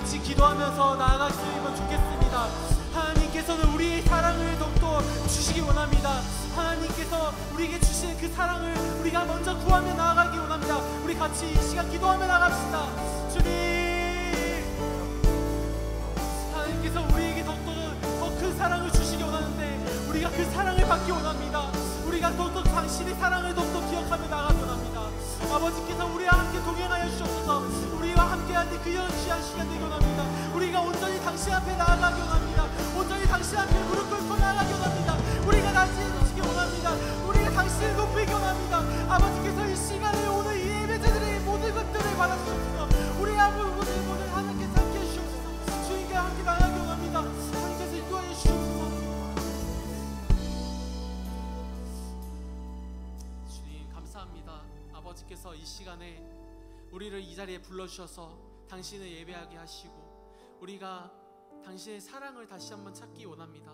같이 기도하면서 나아가시면 좋겠습니다. 하나님께서는 우리의 사랑을 더욱더 주시기 원합니다. 하나님께서 우리에게 주시는 그 사랑을 우리가 먼저 구하며 나아가기 원합니다. 우리 같이 이 시간 기도하며 나갑시다. 주님, 하나님께서 우리에게 더욱더 큰 사랑을 주시기 원하는데 우리가 그 사랑을 받기 원합니다. 우리가 더욱더 당신의 사랑을 더욱더 기억하며 나가기 원합니다. 아버지께서 우리와 함께 동행하여 주셔서 우리와 함께하는 그 귀한 시간 되기 원합니다. 우리가 온전히 당신 앞에 나아가기 원합니다. 온전히 당신 앞에 무릎 꿇고 나아가기 원합니다. 우리가 낮게 주시기 원합니다. 우리가 당신을 높이기 원합니다. 아버지께서 이 시간에 오늘 이 예배자들의 모든 것들을 받아주셔서 우리 아버지 모든 하나님께서 함께 해주셔서 주님과 함께 나아가기 원합니다. 하나님께서 인도하여 주시옵소서. 주님 감사합니다. 아버지께서 이 시간에 우리를 이 자리에 불러주셔서 당신을 예배하게 하시고 우리가 당신의 사랑을 다시 한번 찾기 원합니다.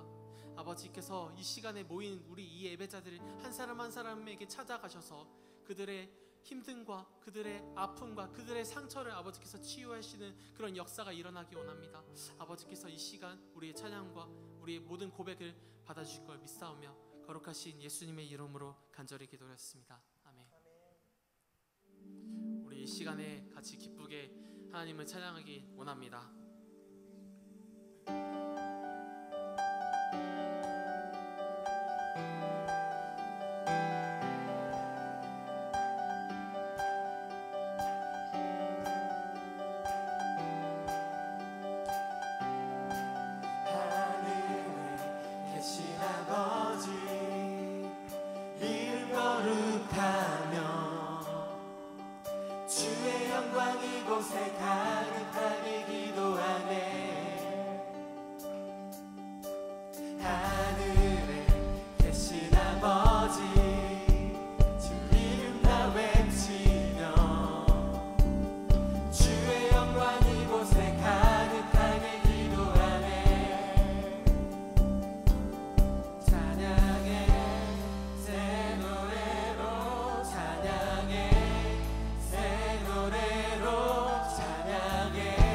아버지께서 이 시간에 모인 우리 이 예배자들을 한 사람 한 사람에게 찾아가셔서 그들의 힘듦과 그들의 아픔과 그들의 상처를 아버지께서 치유하시는 그런 역사가 일어나기 원합니다. 아버지께서 이 시간 우리의 찬양과 우리의 모든 고백을 받아주실 걸 믿사오며 거룩하신 예수님의 이름으로 간절히 기도했습니다. 아멘. 우리 이 시간에 같이 기쁘게 하나님을 찬양하기 원합니다. 이곳에 가득하게 기도하네. 하늘에 계신 아버지 주 이름 다 외치며 주의 영광 이곳에 가득하게 기도하네. 찬양해 새 노래로 찬양해 새 노래로 찬양해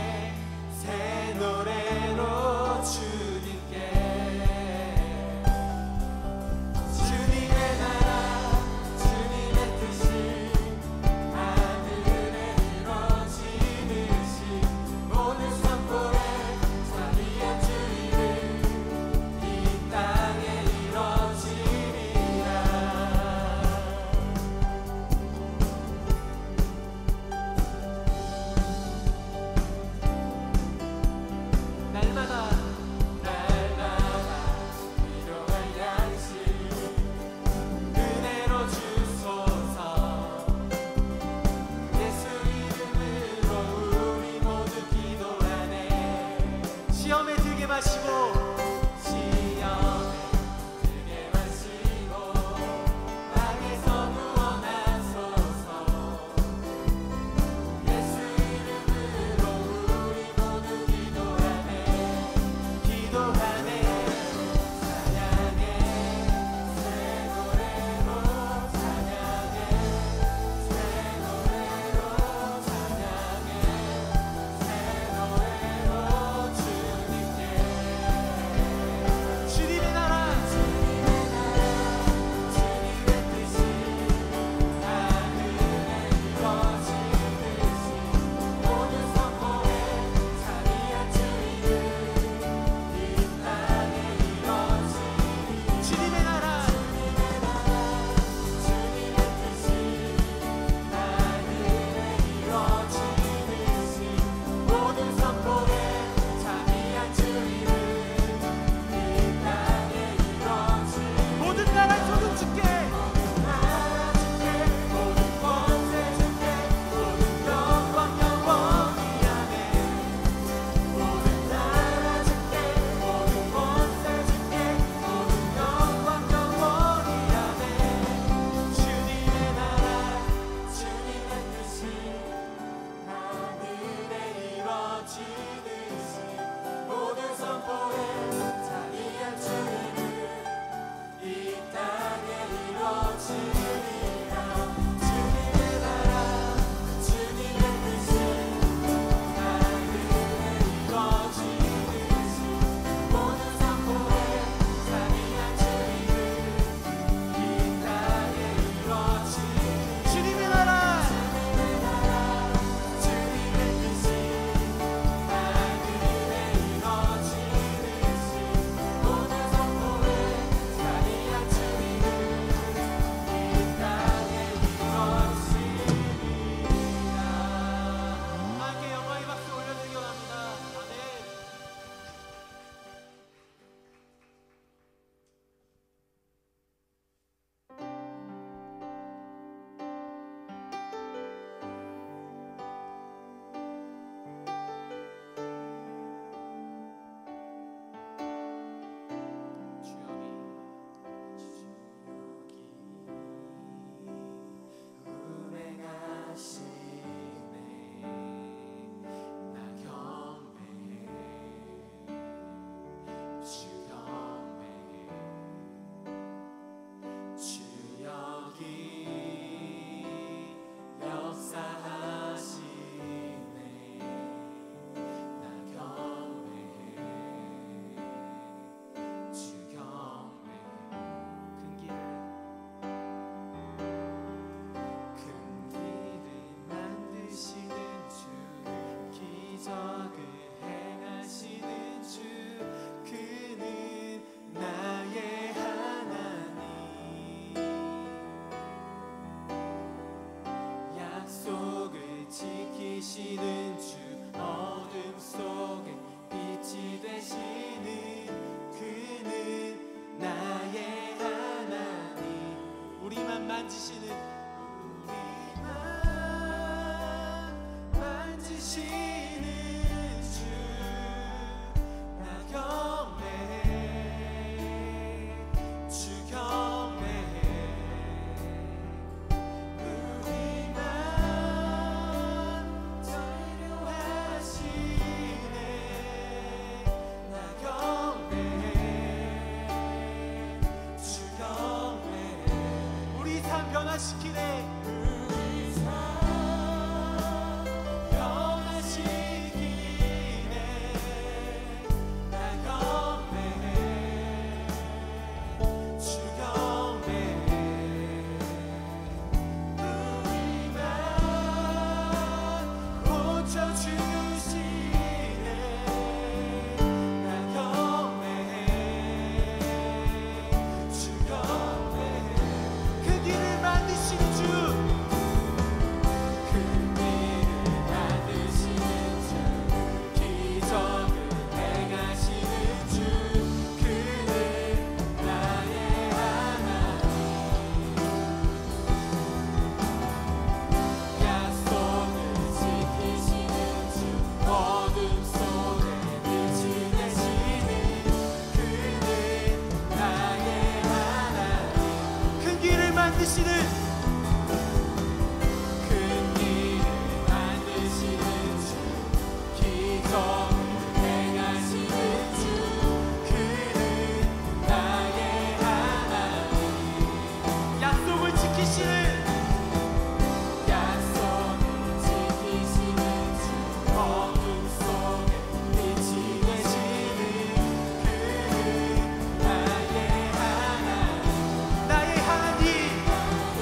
지키시는 주 어둠 속에 빛이 되시는 그는 나의 하나님 우리만 만지시는 우리만 만지시는 주 나 경배해 주 경배해 우리만 자유하시네 나 경배해 주 경배해 우리 삶 변화시키네. 우리 삶 변화시키네 나 경배해 주 경배해 우리만 고쳐주시네 나 경배해 주 경배해 그 길을 만드시는 주, 그 길을 만드시는 주 기적을 행하시는 주 그는 나의 하나님 약속을 지키시는 주 어둠 속에 빛이 되시는 그는 나의 하나님 큰 길을 만드시는 큰 길을 만드시는 주 기적을 행하시는 주 그는 나의 하나님 약속을 지키시는 약속을 지키시는 주 어둠 속에 빛이 되시는 그는 나의 하나님 나의 하나님, 나의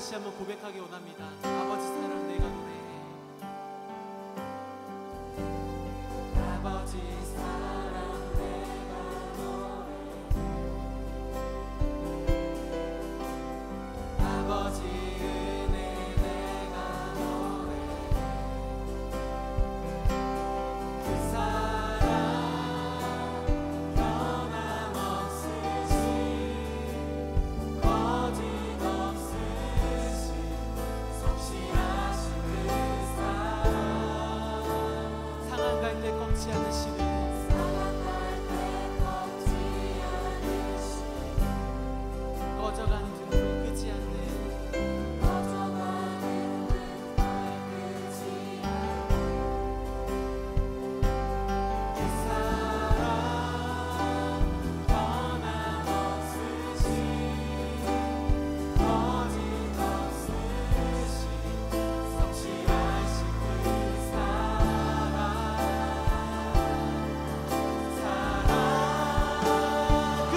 다시 한번 고백하기 원합니다. 아버지 사랑 내가 노래해. 아버지 사랑 내가 노래해. 아버지 은혜 내가 노래해. 그 사랑 변함없으시 거짓없으시 성실하신 그 사랑 상한 갈 때 꺾지 않으시는 사랑할 때 꺾지 않으시고 꺼져가는 등불 끄지 않는 꺼져가는 듯 밝으지 않고 그 사랑 변함없으시 거짓없으시 성실하신 그 사랑 그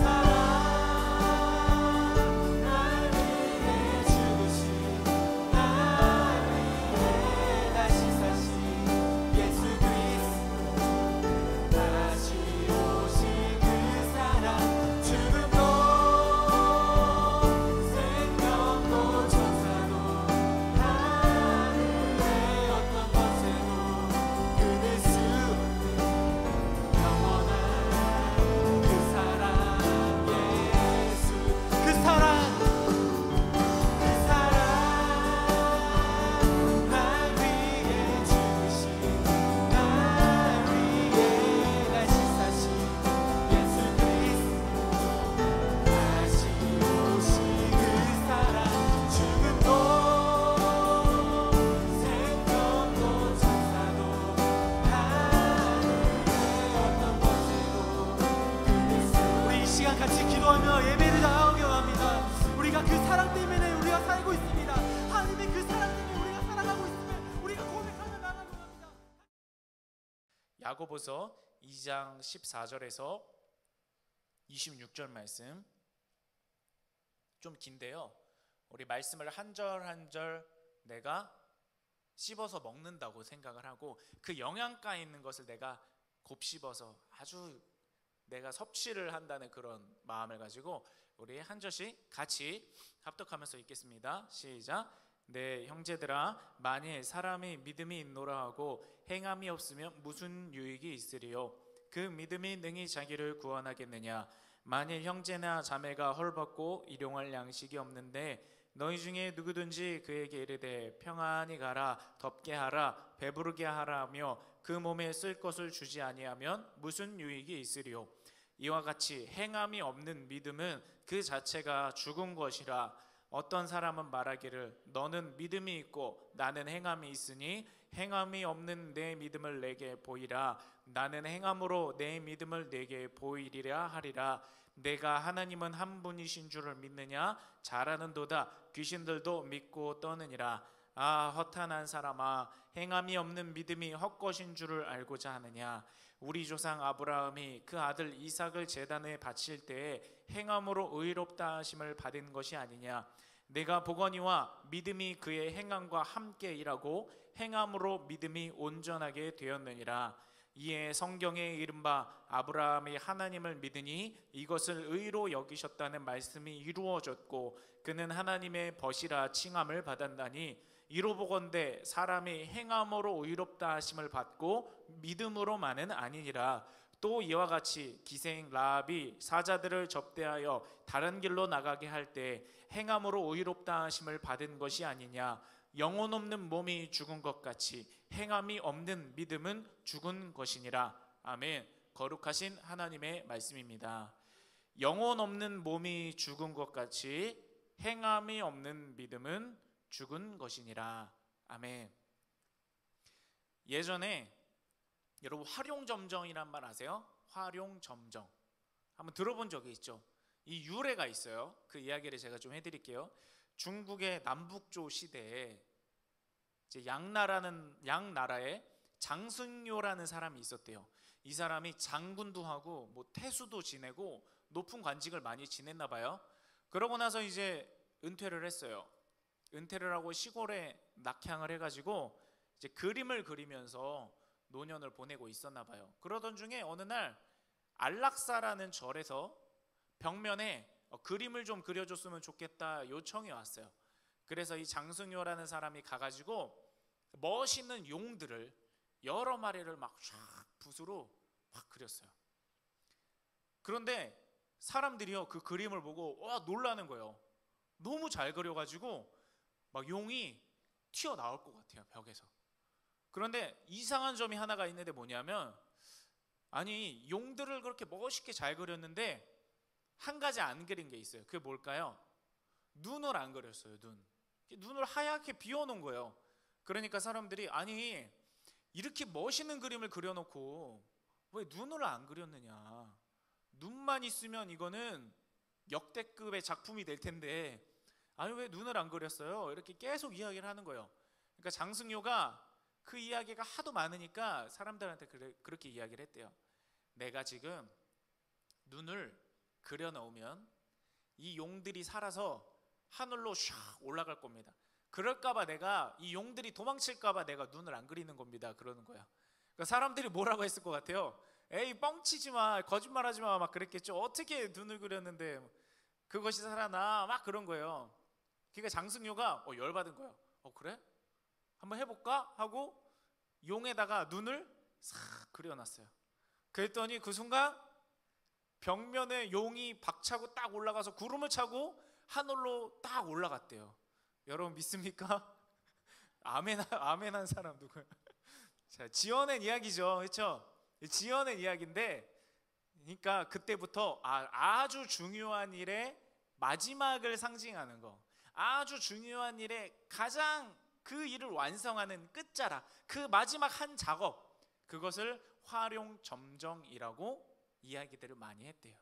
사랑 날 위해 죽으신 날 위해 다시 사신 예수 그리스도 다시 오신 그 사랑 죽음도 생명도 천사도 하늘의 어떤 것에도 끊을 수 없는 영원한 그 사랑 예수 그 사랑 그 사랑 날 위해 죽으신 날 위해 다시 사신 예수 그리스도 다시 오신 그 사랑 죽음도 생명도 천사도 하늘의 어떤 것에도 끊을 수 우리 이 시간 같이 기도하며 예배를 나가오기 원합니다. 우리가 그 사랑 때문에 우리가 살고 있습니다. 하나님의 그 사랑 때문에 우리가 살아가고 있으면 우리가 고백하며 나가기 원합니다. 야고보서 2장 14절에서 26절 말씀 좀 긴데요. 우리 말씀을 한 절 한 절 내가 씹어서 먹는다고 생각을 하고 그 영양가 있는 것을 내가 곱씹어서 아주 내가 섭취를 한다는 그런 마음을 가지고 우리 한 절씩 같이 합독하면서 읽겠습니다. 시작. 네 형제들아 만일 사람이 믿음이 있노라 하고 행함이 없으면 무슨 유익이 있으리요. 그 믿음이 능히 자기를 구원하겠느냐. 만일 형제나 자매가 헐벗고 일용할 양식이 없는데 너희 중에 누구든지 그에게 이르되 평안히 가라 덥게 하라 배부르게 하라 하며 그 몸에 쓸 것을 주지 아니하면 무슨 유익이 있으리요. 이와 같이 행함이 없는 믿음은 그 자체가 죽은 것이라. 어떤 사람은 말하기를 너는 믿음이 있고 나는 행함이 있으니 행함이 없는 내 믿음을 내게 보이라. 나는 행함으로 내 믿음을 내게 보이리라 하리라. 내가 하나님은 한 분이신 줄을 믿느냐. 잘하는도다. 귀신들도 믿고 떠느니라. 아 허탄한 사람아 행함이 없는 믿음이 헛것인 줄을 알고자 하느냐. 우리 조상 아브라함이 그 아들 이삭을 제단에 바칠 때에 행함으로 의롭다 하심을 받은 것이 아니냐. 내가 보거니와 믿음이 그의 행함과 함께 일하고 행함으로 믿음이 온전하게 되었느니라. 이에 성경에 이른바 아브라함이 하나님을 믿으니 이것을 의로 여기셨다는 말씀이 이루어졌고 그는 하나님의 벗이라 칭함을 받았나니 이로 보건대 사람이 행함으로 의롭다 하심을 받고 믿음으로만은 아니니라. 또 이와 같이 기생 라합이 사자들을 접대하여 다른 길로 나가게 할 때 행함으로 의롭다 하심을 받은 것이 아니냐. 영혼 없는 몸이 죽은 것 같이 행함이 없는 믿음은 죽은 것이니라. 아멘. 거룩하신 하나님의 말씀입니다. 영혼 없는 몸이 죽은 것 같이 행함이 없는 믿음은 죽은 것이니라. 아멘. 예전에 여러분 활용점정이란 말 아세요? 활용점정 한번 들어본 적이 있죠? 이 유래가 있어요. 그 이야기를 제가 좀 해드릴게요. 중국의 남북조 시대에 이제 양나라에 장승요라는 사람이 있었대요. 이 사람이 장군도 하고 뭐 태수도 지내고 높은 관직을 많이 지냈나 봐요. 그러고 나서 이제 은퇴를 했어요. 은퇴를 하고 시골에 낙향을 해가지고 이제 그림을 그리면서 노년을 보내고 있었나 봐요. 그러던 중에 어느 날 안락사라는 절에서 벽면에 그림을 좀 그려줬으면 좋겠다 요청이 왔어요. 그래서 이 장승효라는 사람이 가가지고 멋있는 용들을 여러 마리를 막 쫙 붓으로 막 그렸어요. 그런데 사람들이요 그 그림을 보고 와 놀라는 거예요. 너무 잘 그려가지고 막 용이 튀어나올 것 같아요, 벽에서. 그런데 이상한 점이 하나가 있는데 뭐냐면, 아니 용들을 그렇게 멋있게 잘 그렸는데 한 가지 안 그린 게 있어요. 그게 뭘까요? 눈을 안 그렸어요. 눈을 하얗게 비워놓은 거예요. 그러니까 사람들이 아니 이렇게 멋있는 그림을 그려놓고 왜 눈을 안 그렸느냐, 눈만 있으면 이거는 역대급의 작품이 될 텐데 아니 왜 눈을 안 그렸어요? 이렇게 계속 이야기를 하는 거예요. 그러니까 장승효가 그 이야기가 하도 많으니까 사람들한테 그렇게 이야기를 했대요. 내가 지금 눈을 그려놓으면 이 용들이 살아서 하늘로 샥 올라갈 겁니다. 그럴까봐 내가 이 용들이 도망칠까봐 내가 눈을 안 그리는 겁니다. 그러는 거야. 그러니까 사람들이 뭐라고 했을 것 같아요? 에이 뻥치지 마, 거짓말하지 마, 막 그랬겠죠. 어떻게 눈을 그렸는데 그것이 살아나, 막 그런 거예요. 그러니까 장승효가 열받은 거예요. 그래? 한번 해볼까? 하고 용에다가 눈을 싹 그려놨어요. 그랬더니 그 순간 벽면에 용이 박차고 딱 올라가서 구름을 차고 하늘로 딱 올라갔대요. 여러분 믿습니까? 아멘 한 사람 누구야? 자, 지어낸 이야기죠. 그렇죠? 지어낸 이야기인데, 그러니까 그때부터 아주 중요한 일의 마지막을 상징하는 거, 아주 중요한 일의 가장 그 일을 완성하는 끝자락, 그 마지막 한 작업, 그것을 활용점정이라고 이야기들을 많이 했대요.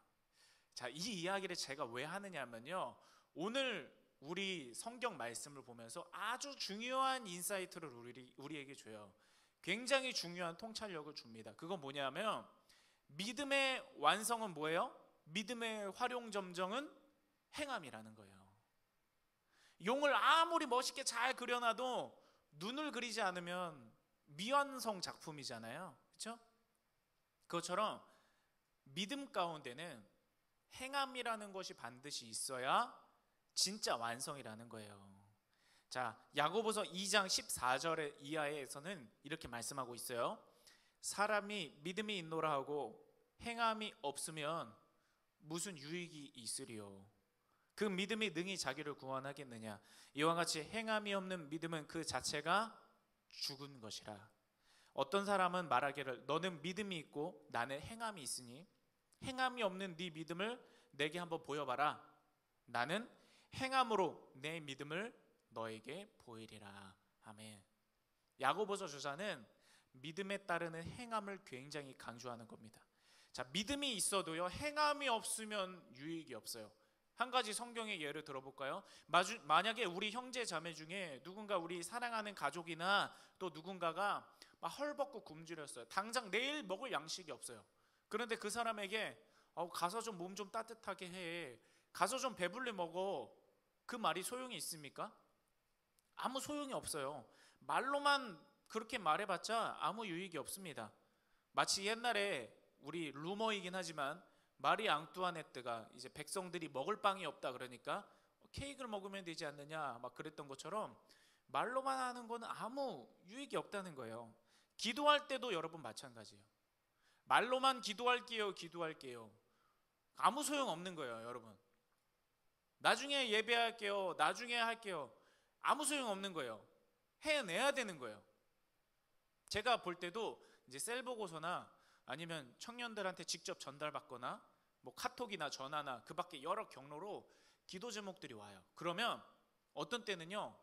자, 이 이야기를 제가 왜 하느냐면요, 오늘 우리 성경 말씀을 보면서 아주 중요한 인사이트를 우리에게 줘요. 굉장히 중요한 통찰력을 줍니다. 그건 뭐냐면 믿음의 완성은 뭐예요? 믿음의 활용점정은 행함이라는 거예요. 용을 아무리 멋있게 잘 그려놔도 눈을 그리지 않으면 미완성 작품이잖아요. 그렇죠? 그것처럼 믿음 가운데는 행함이라는 것이 반드시 있어야 진짜 완성이라는 거예요. 자, 야고보서 2장 14절의 이하에서는 이렇게 말씀하고 있어요. 사람이 믿음이 있노라 하고 행함이 없으면 무슨 유익이 있으리요? 그 믿음이 능히 자기를 구원하겠느냐? 이와 같이 행함이 없는 믿음은 그 자체가 죽은 것이라. 어떤 사람은 말하기를 너는 믿음이 있고 나는 행함이 있으니 행함이 없는 네 믿음을 내게 한번 보여봐라. 나는 행함으로 내 믿음을 너에게 보이리라. 아멘. 야고보서 저자는 믿음에 따르는 행함을 굉장히 강조하는 겁니다. 자, 믿음이 있어도요 행함이 없으면 유익이 없어요. 한 가지 성경의 예를 들어볼까요? 만약에 우리 형제 자매 중에 누군가 우리 사랑하는 가족이나 또 누군가가 막 헐벗고 굶주렸어요. 당장 내일 먹을 양식이 없어요. 그런데 그 사람에게 가서 좀 몸 좀 따뜻하게 해, 가서 좀 배불리 먹어, 그 말이 소용이 있습니까? 아무 소용이 없어요. 말로만 그렇게 말해봤자 아무 유익이 없습니다. 마치 옛날에 우리 루머이긴 하지만 마리 앙뚜아네트가 이제 백성들이 먹을 빵이 없다 그러니까 케이크를 먹으면 되지 않느냐 막 그랬던 것처럼 말로만 하는 거는 아무 유익이 없다는 거예요. 기도할 때도 여러분 마찬가지예요. 말로만 기도할게요. 아무 소용 없는 거예요, 여러분. 나중에 예배할게요, 나중에 할게요. 아무 소용 없는 거예요. 해내야 되는 거예요. 제가 볼 때도 이제 셀 보고서나 아니면 청년들한테 직접 전달받거나 뭐 카톡이나 전화나 그 밖에 여러 경로로 기도 제목들이 와요. 그러면 어떤 때는요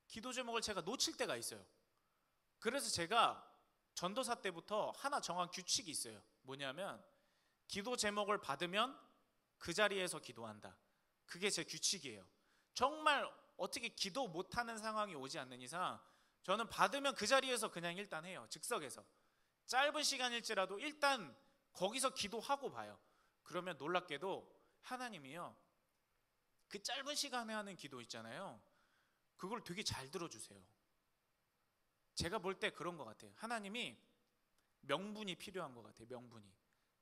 기도 제목을 제가 놓칠 때가 있어요. 그래서 제가 전도사 때부터 하나 정한 규칙이 있어요. 뭐냐면 기도 제목을 받으면 그 자리에서 기도한다. 그게 제 규칙이에요. 정말 어떻게 기도 못하는 상황이 오지 않는 이상 저는 받으면 그 자리에서 그냥 일단 해요. 즉석에서 짧은 시간일지라도 일단 거기서 기도하고 봐요. 그러면 놀랍게도 하나님이요 그 짧은 시간에 하는 기도 있잖아요. 그걸 되게 잘 들어주세요. 제가 볼 때 그런 것 같아요. 하나님이 명분이 필요한 것 같아요. 명분이.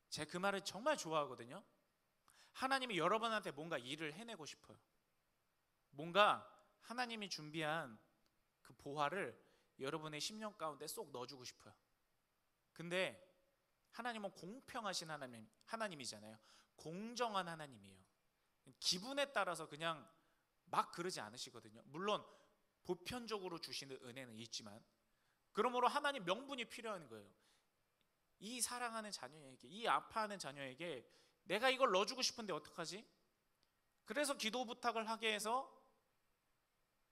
제가 그 말을 정말 좋아하거든요. 하나님이 여러분한테 뭔가 일을 해내고 싶어요. 뭔가 하나님이 준비한 그 보화를 여러분의 심령 가운데 쏙 넣어주고 싶어요. 근데 하나님은 공평하신 하나님이잖아요. 공정한 하나님이에요. 기분에 따라서 그냥 막 그러지 않으시거든요. 물론 보편적으로 주시는 은혜는 있지만, 그러므로 하나님 명분이 필요한 거예요. 이 사랑하는 자녀에게, 이 아파하는 자녀에게 내가 이걸 넣어주고 싶은데 어떡하지? 그래서 기도 부탁을 하게 해서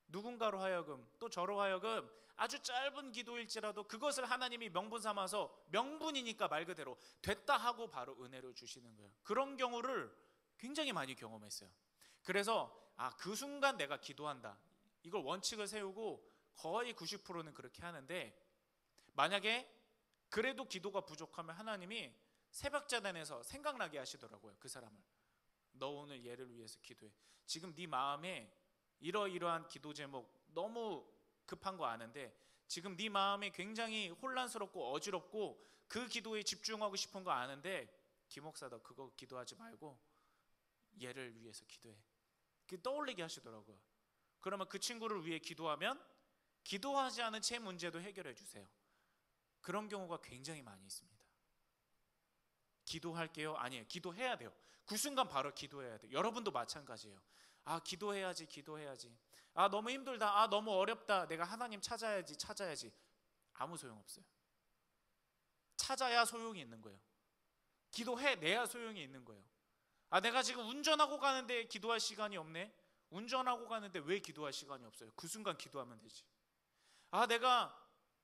누군가로 하여금, 또 저로 하여금 아주 짧은 기도일지라도 그것을 하나님이 명분 삼아서, 명분이니까 말 그대로 됐다 하고 바로 은혜를 주시는 거예요. 그런 경우를 굉장히 많이 경험했어요. 그래서 그 순간 내가 기도한다, 이걸 원칙을 세우고 거의 90%는 그렇게 하는데, 만약에 그래도 기도가 부족하면 하나님이 새벽자단에서 생각나게 하시더라고요. 그 사람을, 너 오늘 얘를 위해서 기도해. 지금 네 마음에 이러이러한 기도 제목 너무 급한 거 아는데, 지금 네 마음이 굉장히 혼란스럽고 어지럽고 그 기도에 집중하고 싶은 거 아는데, 김목사 너 그거 기도하지 말고 얘를 위해서 기도해. 그 떠올리게 하시더라고요. 그러면 그 친구를 위해 기도하면 기도하지 않은 채 문제도 해결해 주세요. 그런 경우가 굉장히 많이 있습니다. 기도할게요? 아니에요. 기도해야 돼요. 그 순간 바로 기도해야 돼요. 여러분도 마찬가지예요. 기도해야지. 너무 힘들다. 너무 어렵다. 내가 하나님 찾아야지. 아무 소용없어요. 찾아야 소용이 있는 거예요. 기도해내야 소용이 있는 거예요. 내가 지금 운전하고 가는데 기도할 시간이 없네. 운전하고 가는데 왜 기도할 시간이 없어요? 그 순간 기도하면 되지. 내가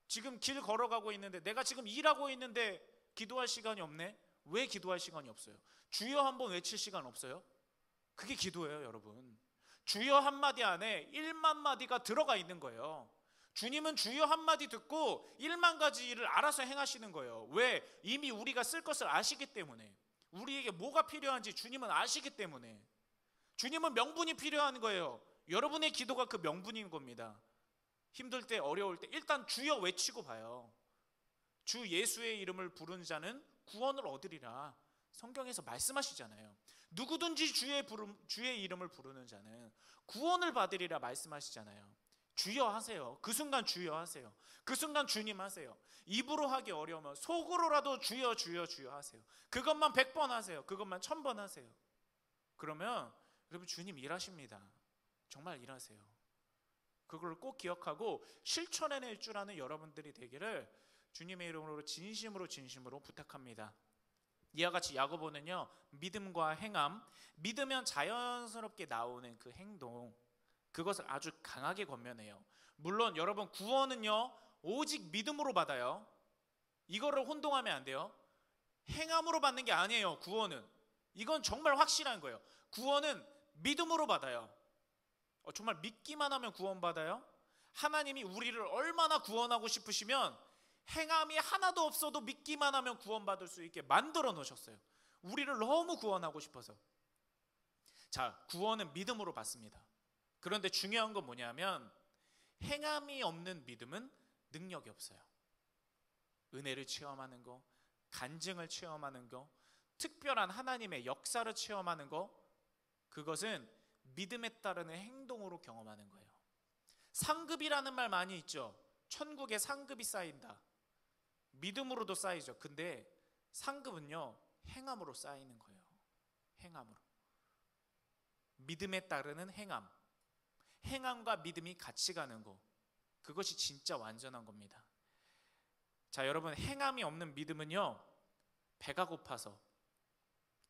지금 길 걸어가고 있는데, 내가 지금 일하고 있는데 기도할 시간이 없네. 왜 기도할 시간이 없어요? 주여 한번 외칠 시간 없어요? 그게 기도예요, 여러분. 주여 한마디 안에 1만 마디가 들어가 있는 거예요. 주님은 주여 한마디 듣고 1만 가지 일을 알아서 행하시는 거예요. 왜? 이미 우리가 쓸 것을 아시기 때문에. 우리에게 뭐가 필요한지 주님은 아시기 때문에. 주님은 명분이 필요한 거예요. 여러분의 기도가 그 명분인 겁니다. 힘들 때, 어려울 때 일단 주여 외치고 봐요. 주 예수의 이름을 부르는 자는 구원을 얻으리라 성경에서 말씀하시잖아요. 누구든지 주의 이름을 부르는 자는 구원을 받으리라 말씀하시잖아요. 주여 하세요. 그 순간 주여 하세요. 그 순간 주님 하세요. 입으로 하기 어려우면 속으로라도 주여 하세요. 그것만 100번 하세요. 그것만 1000번 하세요. 그러면 여러분 주님 일하십니다. 정말 일하세요. 그걸 꼭 기억하고 실천해낼 줄 아는 여러분들이 되기를 주님의 이름으로 진심으로 부탁합니다. 이와 같이 야고보는요, 믿음과 행함, 믿으면 자연스럽게 나오는 그 행동, 그것을 아주 강하게 권면해요. 물론 여러분 구원은요 오직 믿음으로 받아요. 이거를 혼동하면 안 돼요. 행함으로 받는 게 아니에요. 구원은, 이건 정말 확실한 거예요. 구원은 믿음으로 받아요. 정말 믿기만 하면 구원받아요? 하나님이 우리를 얼마나 구원하고 싶으시면 행함이 하나도 없어도 믿기만 하면 구원받을 수 있게 만들어 놓으셨어요. 우리를 너무 구원하고 싶어서. 자, 구원은 믿음으로 받습니다. 그런데 중요한 건 뭐냐면 행함이 없는 믿음은 능력이 없어요. 은혜를 체험하는 거, 간증을 체험하는 거, 특별한 하나님의 역사를 체험하는 거, 그것은 믿음에 따르는 행동으로 경험하는 거예요. 상급이라는 말 많이 있죠. 천국에 상급이 쌓인다. 믿음으로도 쌓이죠. 근데 상급은요 행함으로 쌓이는 거예요. 행함으로. 믿음에 따르는 행함, 행함과 믿음이 같이 가는 거, 그것이 진짜 완전한 겁니다. 자, 여러분, 행함이 없는 믿음은요 배가 고파서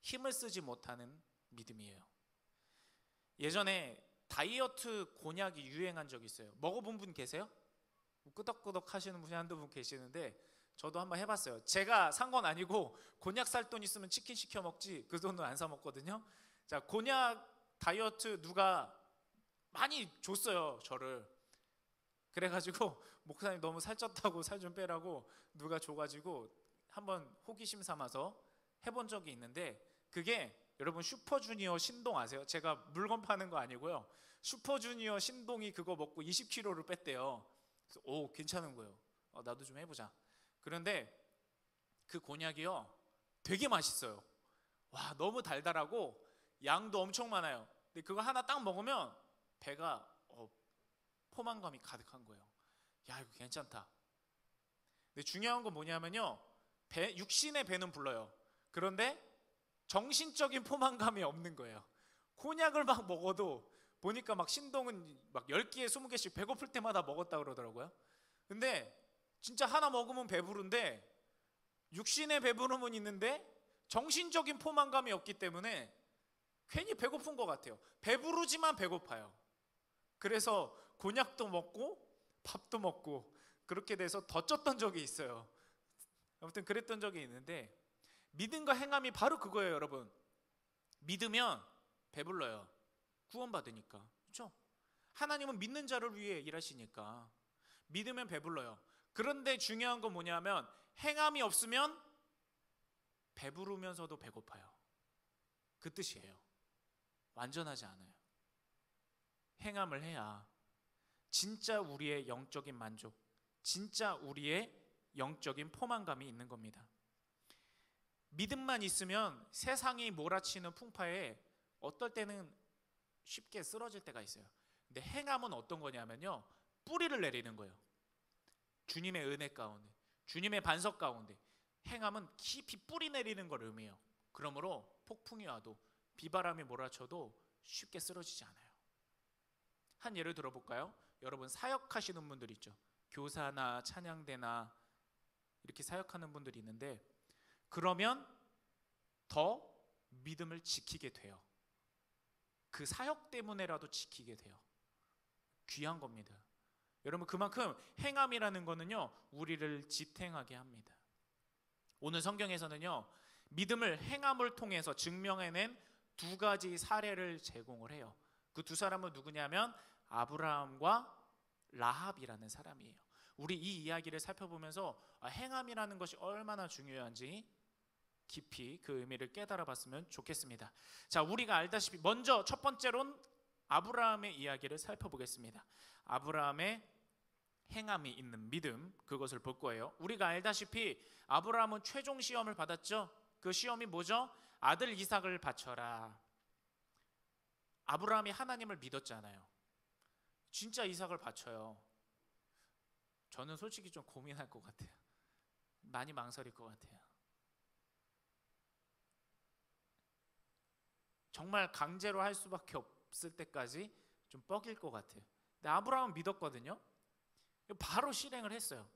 힘을 쓰지 못하는 믿음이에요. 예전에 다이어트 곤약이 유행한 적이 있어요. 먹어본 분 계세요? 끄덕끄덕 하시는 분이 한두 분 계시는데 저도 한번 해봤어요. 제가 산 건 아니고 곤약 살 돈 있으면 치킨 시켜 먹지 그 돈은 안 사 먹거든요. 자, 곤약 다이어트 누가 많이 줬어요, 저를. 그래가지고 목사님 너무 살쪘다고 살 좀 빼라고 누가 줘가지고 한번 호기심 삼아서 해본 적이 있는데, 그게 여러분 슈퍼주니어 신동 아세요? 제가 물건 파는 거 아니고요. 슈퍼주니어 신동이 그거 먹고 20kg를 뺐대요. 그래서 오, 괜찮은 거예요. 나도 좀 해보자. 그런데 그 곤약이요 되게 맛있어요. 와, 너무 달달하고 양도 엄청 많아요. 근데 그거 하나 딱 먹으면 배가 포만감이 가득한 거예요. 야, 이거 괜찮다. 근데 중요한 건 뭐냐면요, 육신의 배는 불러요. 그런데 정신적인 포만감이 없는 거예요. 곤약을 막 먹어도 보니까 막 신동은 막 10개에 20개씩 배고플 때마다 먹었다 그러더라고요. 근데 진짜 하나 먹으면 배부른데 육신의 배부름은 있는데 정신적인 포만감이 없기 때문에 괜히 배고픈 것 같아요. 배부르지만 배고파요. 그래서 곤약도 먹고 밥도 먹고 그렇게 돼서 더 쪘던 적이 있어요. 아무튼 그랬던 적이 있는데, 믿음과 행함이 바로 그거예요, 여러분. 믿으면 배불러요. 구원받으니까. 그렇죠? 하나님은 믿는 자를 위해 일하시니까 믿으면 배불러요. 그런데 중요한 건 뭐냐면 행함이 없으면 배부르면서도 배고파요. 그 뜻이에요. 완전하지 않아요. 행함을 해야 진짜 우리의 영적인 만족, 진짜 우리의 영적인 포만감이 있는 겁니다. 믿음만 있으면 세상이 몰아치는 풍파에 어떨 때는 쉽게 쓰러질 때가 있어요. 근데 행함은 어떤 거냐면요, 뿌리를 내리는 거예요. 주님의 은혜 가운데, 주님의 반석 가운데 행함은 깊이 뿌리 내리는 걸 의미해요. 그러므로 폭풍이 와도 비바람이 몰아쳐도 쉽게 쓰러지지 않아요. 한 예를 들어볼까요? 여러분 사역하시는 분들 있죠. 교사나 찬양대나 이렇게 사역하는 분들이 있는데, 그러면 더 믿음을 지키게 돼요. 그 사역 때문에라도 지키게 돼요. 귀한 겁니다. 여러분, 그만큼 행함이라는 거는요, 우리를 지탱하게 합니다. 오늘 성경에서는요, 믿음을 행함을 통해서 증명해낸 두 가지 사례를 제공을 해요. 그 두 사람은 누구냐면 아브라함과 라합이라는 사람이에요. 우리 이 이야기를 살펴보면서 행함이라는 것이 얼마나 중요한지 깊이 그 의미를 깨달아 봤으면 좋겠습니다. 자, 우리가 알다시피 먼저 첫 번째로는 아브라함의 이야기를 살펴보겠습니다. 아브라함의 행함이 있는 믿음, 그것을 볼 거예요. 우리가 알다시피 아브라함은 최종 시험을 받았죠. 그 시험이 뭐죠? 아들 이삭을 바쳐라. 아브라함이 하나님을 믿었잖아요. 진짜 이삭을 바쳐요. 저는 솔직히 좀 고민할 것 같아요. 많이 망설일 것 같아요. 정말 강제로 할 수밖에 없을 때까지 좀 뻐길 것 같아요. 근데 아브라함은 믿었거든요. 바로 실행을 했어요.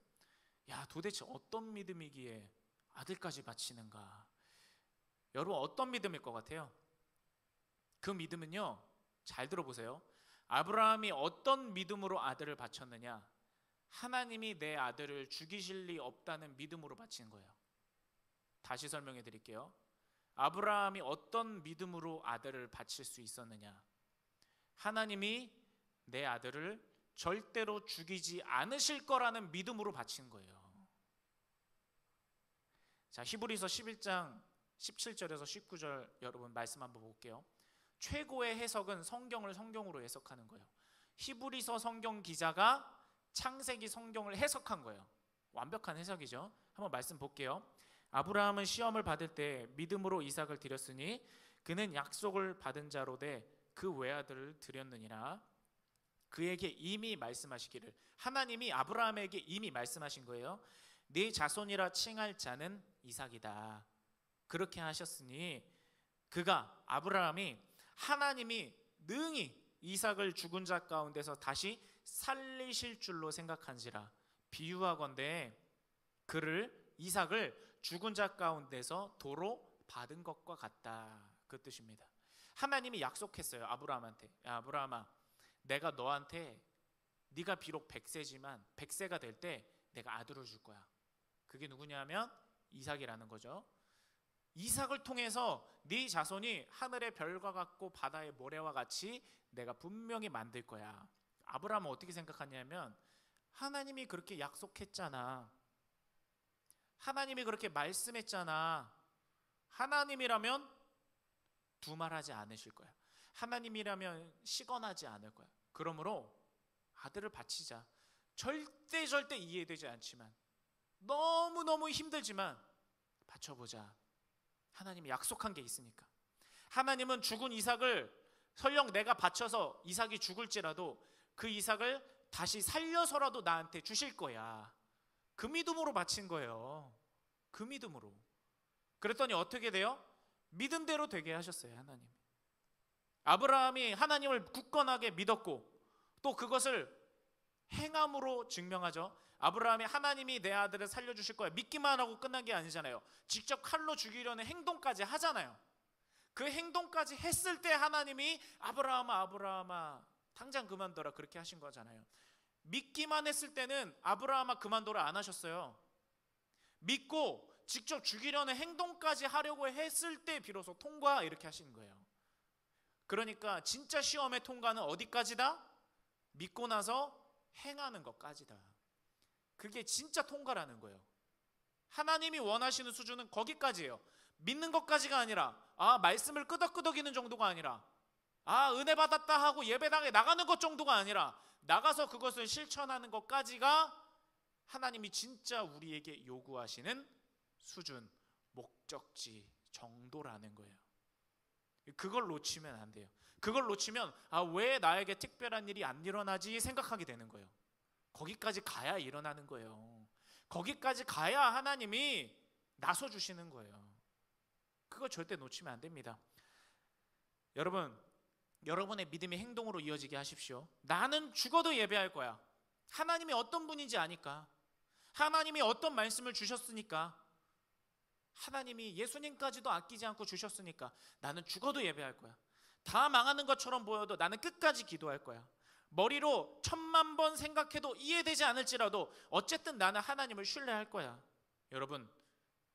야, 도대체 어떤 믿음이기에 아들까지 바치는가? 여러분, 어떤 믿음일 것 같아요? 그 믿음은요, 잘 들어보세요. 아브라함이 어떤 믿음으로 아들을 바쳤느냐? 하나님이 내 아들을 죽이실 리 없다는 믿음으로 바친 거예요. 다시 설명해 드릴게요. 아브라함이 어떤 믿음으로 아들을 바칠 수 있었느냐? 하나님이 내 아들을 절대로 죽이지 않으실 거라는 믿음으로 바친 거예요. 자, 히브리서 11장 17절에서 19절 여러분 말씀 한번 볼게요. 최고의 해석은 성경을 성경으로 해석하는 거예요. 히브리서 성경 기자가 창세기 성경을 해석한 거예요. 완벽한 해석이죠. 한번 말씀 볼게요. 아브라함은 시험을 받을 때 믿음으로 이삭을 드렸으니 그는 약속을 받은 자로 돼 그 외아들을 드렸느니라. 그에게 이미 말씀하시기를, 하나님이 아브라함에게 이미 말씀하신 거예요. 네 자손이라 칭할 자는 이삭이다. 그렇게 하셨으니 그가, 아브라함이 하나님이 능히 이삭을 죽은 자 가운데서 다시 살리실 줄로 생각한지라. 비유하건대 그를, 이삭을 죽은 자 가운데서 도로 받은 것과 같다. 그 뜻입니다. 하나님이 약속했어요. 아브라함한테. 야, 아브라함아, 내가 너한테, 네가 비록 100세지만 100세가 될 때 내가 아들을 줄 거야. 그게 누구냐면 이삭이라는 거죠. 이삭을 통해서 네 자손이 하늘의 별과 같고 바다의 모래와 같이 내가 분명히 만들 거야. 아브라함은 어떻게 생각하냐면, 하나님이 그렇게 약속했잖아. 하나님이 그렇게 말씀했잖아. 하나님이라면 두말하지 않으실 거야. 하나님이라면 시건하지 않을 거야. 그러므로 아들을 바치자. 절대 이해되지 않지만, 너무너무 힘들지만 바쳐보자. 하나님이 약속한 게 있으니까. 하나님은 죽은 이삭을 설령 내가 바쳐서 이삭이 죽을지라도 그 이삭을 다시 살려서라도 나한테 주실 거야. 그 믿음으로 바친 거예요. 그 믿음으로. 그랬더니 어떻게 돼요? 믿은 대로 되게 하셨어요, 하나님. 아브라함이 하나님을 굳건하게 믿었고 또 그것을 행함으로 증명하죠. 아브라함이 하나님이 내 아들을 살려주실 거야 믿기만 하고 끝난 게 아니잖아요. 직접 칼로 죽이려는 행동까지 하잖아요. 그 행동까지 했을 때 하나님이 아브라함아 당장 그만둬라 그렇게 하신 거잖아요. 믿기만 했을 때는 아브라함아 그만둬라 안 하셨어요. 믿고 직접 죽이려는 행동까지 하려고 했을 때 비로소 통과 이렇게 하신 거예요. 그러니까 진짜 시험의 통과는 어디까지다? 믿고 나서 행하는 것까지다. 그게 진짜 통과라는 거예요. 하나님이 원하시는 수준은 거기까지예요. 믿는 것까지가 아니라 말씀을 끄덕끄덕이는 정도가 아니라 은혜 받았다 하고 예배당에 나가는 것 정도가 아니라 나가서 그것을 실천하는 것까지가 하나님이 진짜 우리에게 요구하시는 수준, 목적지 정도라는 거예요. 그걸 놓치면 안 돼요. 그걸 놓치면 왜 나에게 특별한 일이 안 일어나지 생각하게 되는 거예요. 거기까지 가야 일어나는 거예요. 거기까지 가야 하나님이 나서 주시는 거예요. 그거 절대 놓치면 안 됩니다. 여러분, 여러분의 믿음이 행동으로 이어지게 하십시오. 나는 죽어도 예배할 거야. 하나님이 어떤 분인지 아니까. 하나님이 어떤 말씀을 주셨으니까. 하나님이 예수님까지도 아끼지 않고 주셨으니까 나는 죽어도 예배할 거야. 다 망하는 것처럼 보여도 나는 끝까지 기도할 거야. 머리로 1000만 번 생각해도 이해되지 않을지라도 어쨌든 나는 하나님을 신뢰할 거야. 여러분,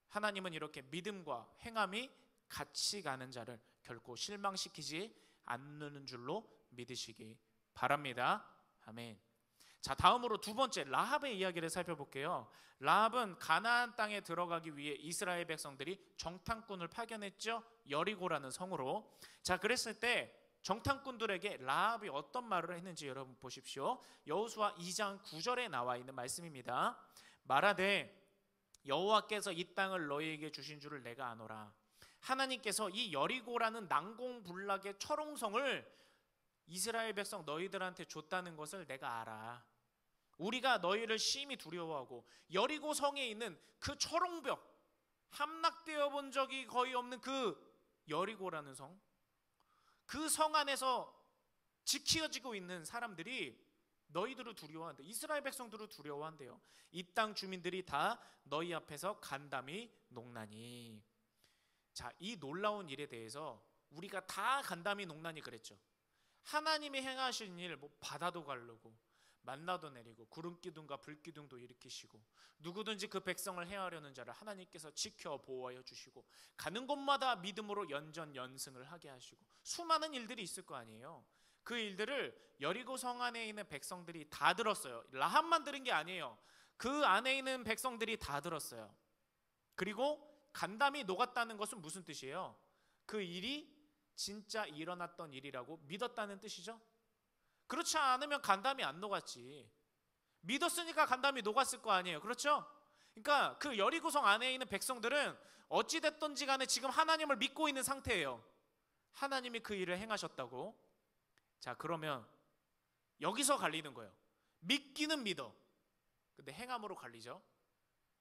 하나님은 이렇게 믿음과 행함이 같이 가는 자를 결코 실망시키지 않는 줄로 믿으시기 바랍니다. 아멘. 자, 다음으로 두 번째 라합의 이야기를 살펴볼게요. 라합은 가나안 땅에 들어가기 위해 이스라엘 백성들이 정탐꾼을 파견했죠. 여리고라는 성으로. 자, 그랬을 때 정탐꾼들에게 라합이 어떤 말을 했는지 여러분 보십시오. 여호수아 2장 9절에 나와 있는 말씀입니다. 말하되 여호와께서 이 땅을 너희에게 주신 줄을 내가 아노라. 하나님께서 이 여리고라는 난공불락의 철옹성을 이스라엘 백성 너희들한테 줬다는 것을 내가 알아. 우리가 너희를 심히 두려워하고 여리고 성에 있는 그 철옹벽, 함락되어 본 적이 거의 없는 그 여리고라는 성, 그 성 안에서 지켜지고 있는 사람들이 너희들을 두려워한대. 이스라엘 백성들을 두려워한대요. 이 땅 주민들이 다 너희 앞에서 간담이 녹나니. 자, 이 놀라운 일에 대해서 우리가 다 간담이 녹나니 그랬죠. 하나님이 행하신 일, 바다도 가르고 만나도 내리고 구름기둥과 불기둥도 일으키시고 누구든지 그 백성을 해하려는 자를 하나님께서 지켜 보호하여 주시고 가는 곳마다 믿음으로 연전연승을 하게 하시고 수많은 일들이 있을 거 아니에요. 그 일들을 여리고 성 안에 있는 백성들이 다 들었어요. 라합만 들은 게 아니에요. 그 안에 있는 백성들이 다 들었어요. 그리고 간담이 녹았다는 것은 무슨 뜻이에요? 그 일이 진짜 일어났던 일이라고 믿었다는 뜻이죠. 그렇지 않으면 간담이 안 녹았지. 믿었으니까 간담이 녹았을 거 아니에요. 그렇죠? 그러니까 그 여리고성 안에 있는 백성들은 어찌됐든지 간에 지금 하나님을 믿고 있는 상태예요. 하나님이 그 일을 행하셨다고. 자, 그러면 여기서 갈리는 거예요. 믿기는 믿어. 근데 행함으로 갈리죠.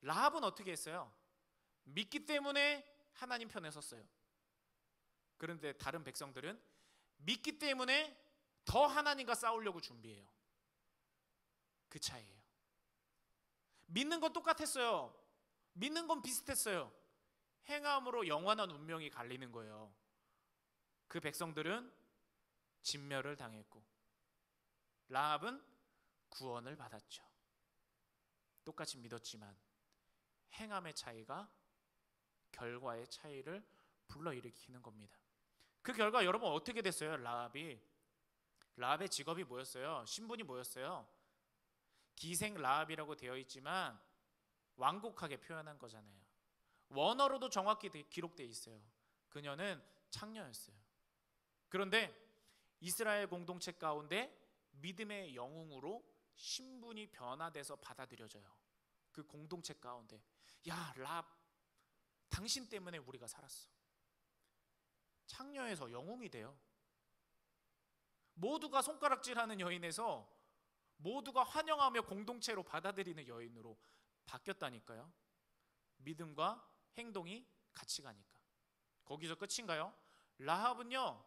라합은 어떻게 했어요? 믿기 때문에 하나님 편에 섰어요. 그런데 다른 백성들은 믿기 때문에 더 하나님과 싸우려고 준비해요. 그 차이예요. 믿는 건 똑같았어요. 믿는 건 비슷했어요. 행함으로 영원한 운명이 갈리는 거예요. 그 백성들은 진멸을 당했고 라합은 구원을 받았죠. 똑같이 믿었지만 행함의 차이가 결과의 차이를 불러일으키는 겁니다. 그 결과 여러분 어떻게 됐어요? 라합의 직업이 뭐였어요? 신분이 뭐였어요? 기생 라합이라고 되어 있지만 완곡하게 표현한 거잖아요. 원어로도 정확히 기록되어 있어요. 그녀는 창녀였어요. 그런데 이스라엘 공동체 가운데 믿음의 영웅으로 신분이 변화돼서 받아들여져요. 그 공동체 가운데, 야, 라합, 당신 때문에 우리가 살았어. 창녀에서 영웅이 돼요. 모두가 손가락질하는 여인에서 모두가 환영하며 공동체로 받아들이는 여인으로 바뀌었다니까요. 믿음과 행동이 같이 가니까. 거기서 끝인가요? 라합은요,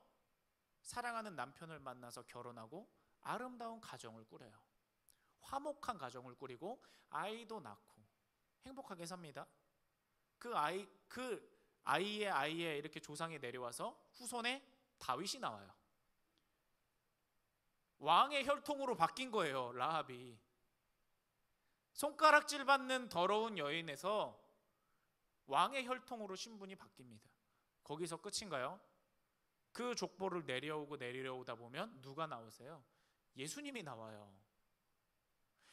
사랑하는 남편을 만나서 결혼하고 아름다운 가정을 꾸려요. 화목한 가정을 꾸리고 아이도 낳고 행복하게 삽니다. 그 아이의 아이에 이렇게 조상이 내려와서 후손에 다윗이 나와요. 왕의 혈통으로 바뀐 거예요. 라합이 손가락질 받는 더러운 여인에서 왕의 혈통으로 신분이 바뀝니다. 거기서 끝인가요? 그 족보를 내려오다 보면 누가 나오세요? 예수님이 나와요.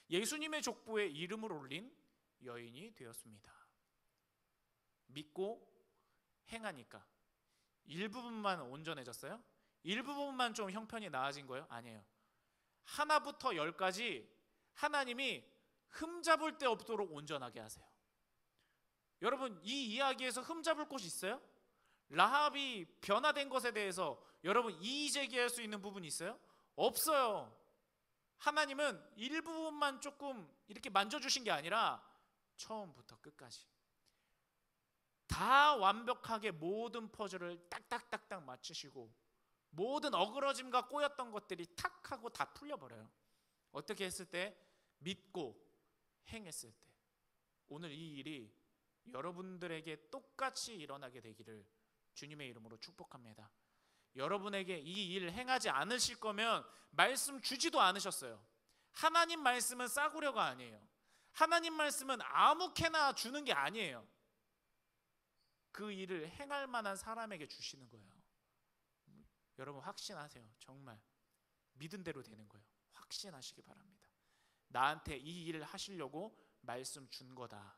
예수님의 족보에 이름을 올린 여인이 되었습니다. 믿고 행하니까 일부분만 온전해졌어요? 일부분만 좀 형편이 나아진 거예요? 아니에요. 하나부터 열까지 하나님이 흠잡을 데 없도록 온전하게 하세요. 여러분, 이 이야기에서 흠잡을 곳이 있어요? 라합이 변화된 것에 대해서 여러분 이의 제기할 수 있는 부분이 있어요? 없어요. 하나님은 일부분만 조금 이렇게 만져주신 게 아니라 처음부터 끝까지 다 완벽하게 모든 퍼즐을 딱딱딱딱 맞추시고 모든 어그러짐과 꼬였던 것들이 탁 하고 다 풀려버려요. 어떻게 했을 때? 믿고 행했을 때. 오늘 이 일이 여러분들에게 똑같이 일어나게 되기를 주님의 이름으로 축복합니다. 여러분에게 이 일 행하지 않으실 거면 말씀 주지도 않으셨어요. 하나님 말씀은 싸구려가 아니에요. 하나님 말씀은 아무렇게나 주는 게 아니에요. 그 일을 행할 만한 사람에게 주시는 거예요. 여러분 확신하세요. 정말 믿은 대로 되는 거예요. 확신하시기 바랍니다. 나한테 이 일을 하시려고 말씀 준 거다.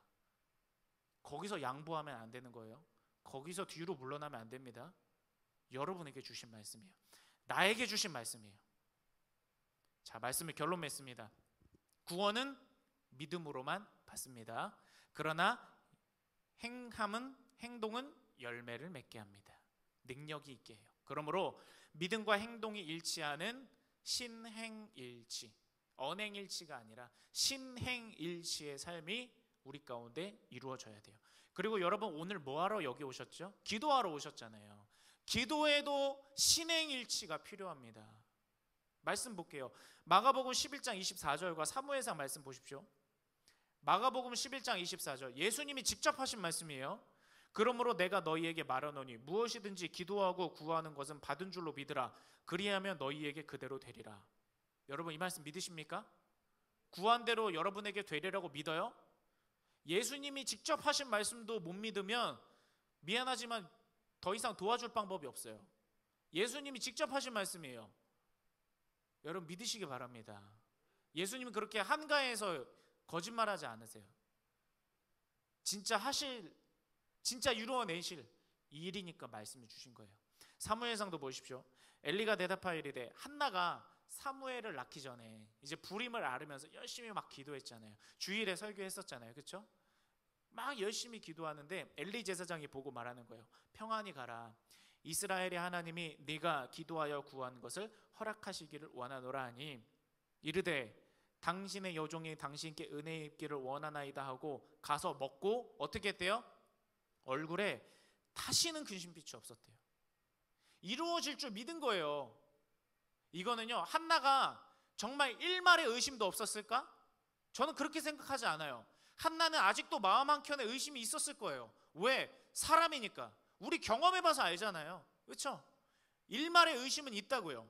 거기서 양보하면 안 되는 거예요. 거기서 뒤로 물러나면 안 됩니다. 여러분에게 주신 말씀이에요. 나에게 주신 말씀이에요. 자, 말씀을 결론 맺습니다. 구원은 믿음으로만 받습니다. 그러나 행동은 열매를 맺게 합니다. 능력이 있게 해요. 그러므로 믿음과 행동이 일치하는 신행일치, 언행일치가 아니라 신행일치의 삶이 우리 가운데 이루어져야 돼요. 그리고 여러분 오늘 뭐하러 여기 오셨죠? 기도하러 오셨잖아요. 기도에도 신행일치가 필요합니다. 말씀 볼게요. 마가복음 11장 24절과 사무엘상 말씀 보십시오. 마가복음 11장 24절, 예수님이 직접 하신 말씀이에요. 그러므로 내가 너희에게 말하노니 무엇이든지 기도하고 구하는 것은 받은 줄로 믿으라. 그리하면 너희에게 그대로 되리라. 여러분 이 말씀 믿으십니까? 구한 대로 여러분에게 되리라고 믿어요? 예수님이 직접 하신 말씀도 못 믿으면 미안하지만 더 이상 도와줄 방법이 없어요. 예수님이 직접 하신 말씀이에요. 여러분 믿으시기 바랍니다. 예수님은 그렇게 한가해서 거짓말하지 않으세요. 진짜 이루어내실 이 일이니까 말씀을 주신 거예요. 사무엘상도 보십시오. 엘리가 대답하이르되 한나가 사무엘을 낳기 전에 이제 불임을 앓으면서 열심히 막 기도했잖아요. 주일에 설교했었잖아요. 그렇죠? 막 열심히 기도하는데 엘리 제사장이 보고 말하는 거예요. 평안히 가라. 이스라엘의 하나님이 네가 기도하여 구한 것을 허락하시기를 원하노라 하니 이르되 당신의 여종이 당신께 은혜 입기를 원하나이다 하고 가서 먹고 어떻게 했대요? 얼굴에 다시는 근심빛이 없었대요. 이루어질 줄 믿은 거예요. 이거는요, 한나가 정말 일말의 의심도 없었을까? 저는 그렇게 생각하지 않아요. 한나는 아직도 마음 한켠에 의심이 있었을 거예요. 왜? 사람이니까. 우리 경험해봐서 알잖아요. 그렇죠? 일말의 의심은 있다고요.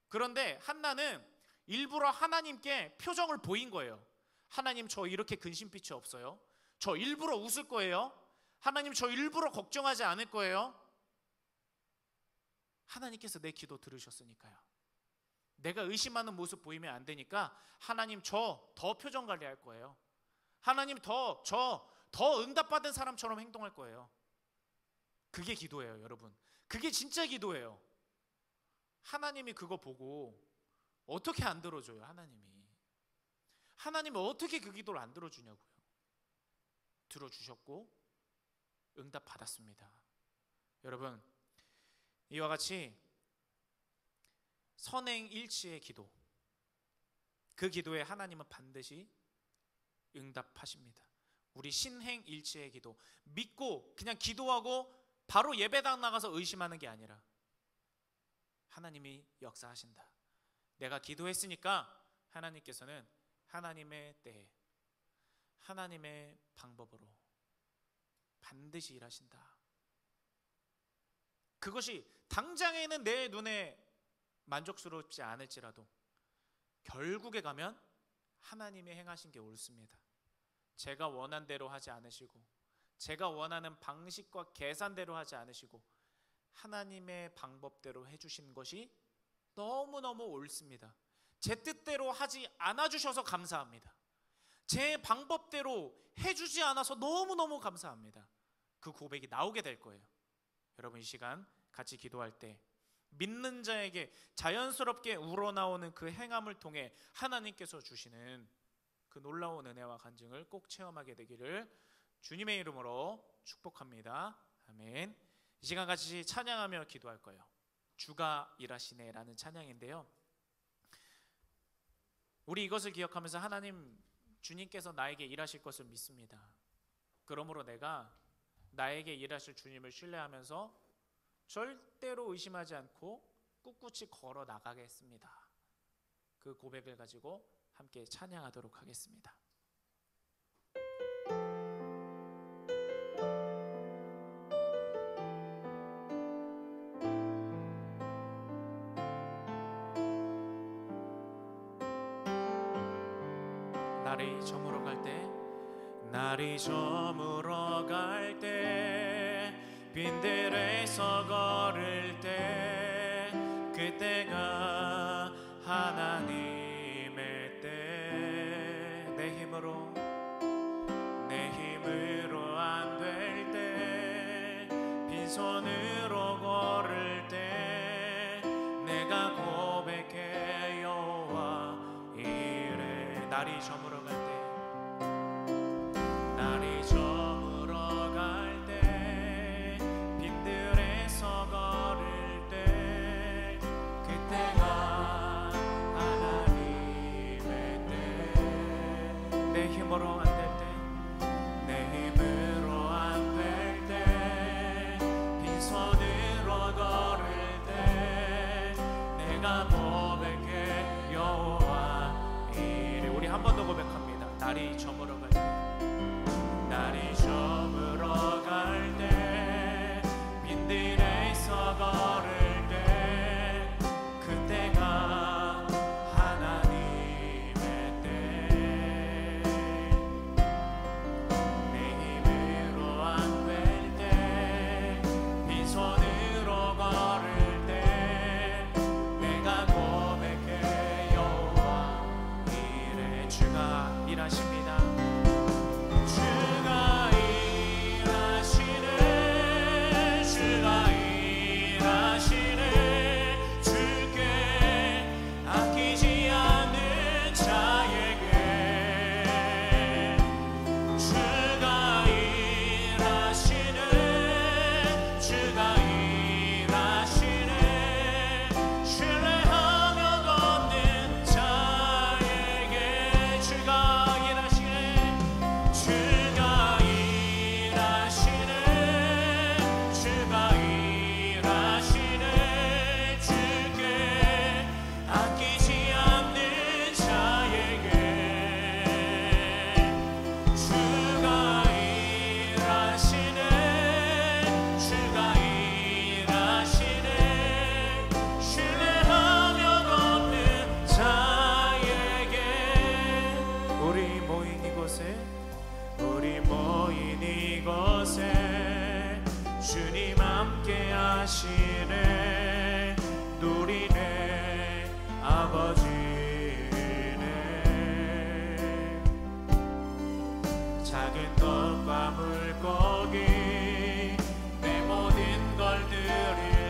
그런데 한나는 일부러 하나님께 표정을 보인 거예요. 하나님, 저 이렇게 근심빛이 없어요. 저 일부러 웃을 거예요. 하나님, 저 일부러 걱정하지 않을 거예요. 하나님께서 내 기도 들으셨으니까요. 내가 의심하는 모습 보이면 안 되니까 하나님, 저 더 표정 관리할 거예요. 하나님, 더 응답받은 사람처럼 행동할 거예요. 그게 기도예요, 여러분. 그게 진짜 기도예요. 하나님이 그거 보고 어떻게 안 들어줘요? 하나님은 어떻게 그 기도를 안 들어주냐고요. 들어주셨고 응답 받았습니다. 여러분, 이와 같이 선행일치의 기도, 그 기도에 하나님은 반드시 응답하십니다. 우리 신행일치의 기도, 믿고 그냥 기도하고 바로 예배당 나가서 의심하는 게 아니라 하나님이 역사하신다. 내가 기도했으니까 하나님께서는 하나님의 때에 하나님의 방법으로 반드시 일하신다. 그것이 당장에는 내 눈에 만족스럽지 않을지라도 결국에 가면 하나님이 행하신 게 옳습니다. 제가 원한 대로 하지 않으시고 제가 원하는 방식과 계산대로 하지 않으시고 하나님의 방법대로 해주신 것이 너무너무 옳습니다. 제 뜻대로 하지 않아주셔서 감사합니다. 제 방법대로 해주지 않아서 너무너무 감사합니다. 그 고백이 나오게 될 거예요. 여러분, 이 시간 같이 기도할 때 믿는 자에게 자연스럽게 우러나오는 그 행함을 통해 하나님께서 주시는 그 놀라운 은혜와 간증을 꼭 체험하게 되기를 주님의 이름으로 축복합니다. 아멘. 이 시간 같이 찬양하며 기도할 거예요. 주가 일하시네 라는 찬양인데요, 우리 이것을 기억하면서 하나님, 주님께서 나에게 일하실 것을 믿습니다. 그러므로 내가 나에게 일하실 주님을 신뢰하면서 절대로 의심하지 않고 꿋꿋이 걸어 나가겠습니다. 그 고백을 가지고 함께 찬양하도록 하겠습니다. 날이 저물어 갈 때, 날이 저물어 갈 때, 빈들에서 걸을 때, 그때가 하나님의 때. 내 힘으로 안 될 때, 빈손으로 걸을 때, 내가 고백해 여호와 이래. 날이 저물어 갈 때, 날이 저물어 갈 때, 빈들에서 걸을 때, 그때가 하나님의 때. 내 힘으로 안 될 때, 내 힘으로 안 될 때, 빈손으로 걸을 때, 내가 고백해 여호와 이래. 우리 한 번 더 고백합니다. 날이 저물어 갈 때, 날이 저물어 갈 때, 빈들에서 걸을 때, 그때가 하나님의 때. 내 힘으로 안 될 때, 빈손으로 걸을 때, 내가 고백해 여호와 이래. 주가 일하십니다. 주가 일하시네, 주가 일하시네, 주께 아끼지 않는 자에게. 주가 일하시네, 주가 일하시네, 신뢰하며 걷는 자에게. 주가 일하시네, 주가 일하시네, 주가 일하시네, 주께 아끼지 않는 자에게. 주가 일하시네, 주가 일하시네, 신뢰하며 걷는 자에게. 우리 모인 이곳에, 우리 모인 이곳에 주님 함께 하시네. 누리네, 아버지네. 작은 것과 물고기, 내 모든 걸 드릴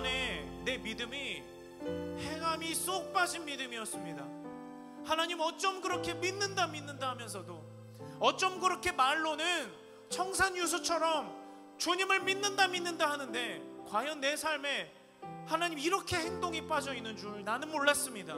그동안에 내 믿음이 행함이 쏙 빠진 믿음이었습니다. 하나님 어쩜 그렇게 믿는다 하면서도 어쩜 그렇게 말로는 청산유수처럼 주님을 믿는다 하는데 과연 내 삶에 하나님 이렇게 행동이 빠져 있는 줄 나는 몰랐습니다.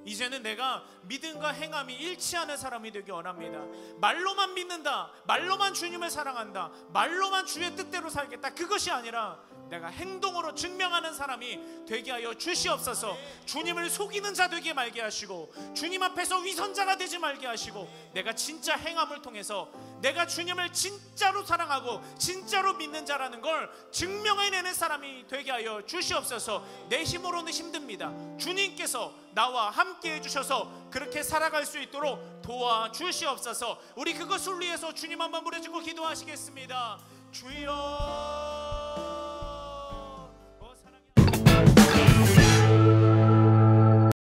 이제는 내가 믿음과 행함이 일치하는 사람이 되기 원합니다. 말로만 믿는다, 말로만 주님을 사랑한다, 말로만 주의 뜻대로 살겠다, 그것이 아니라 내가 행동으로 증명하는 사람이 되게 하여 주시옵소서. 주님을 속이는 자 되게 말게 하시고 주님 앞에서 위선자가 되지 말게 하시고 내가 진짜 행함을 통해서 내가 주님을 진짜로 사랑하고 진짜로 믿는 자라는 걸 증명해내는 사람이 되게 하여 주시옵소서. 내 힘으로는 힘듭니다. 주님께서 나와 함께 해주셔서 그렇게 살아갈 수 있도록 도와주시옵소서. 우리 그것을 위해서 주님 한번 부르짖고 기도하시겠습니다. 주여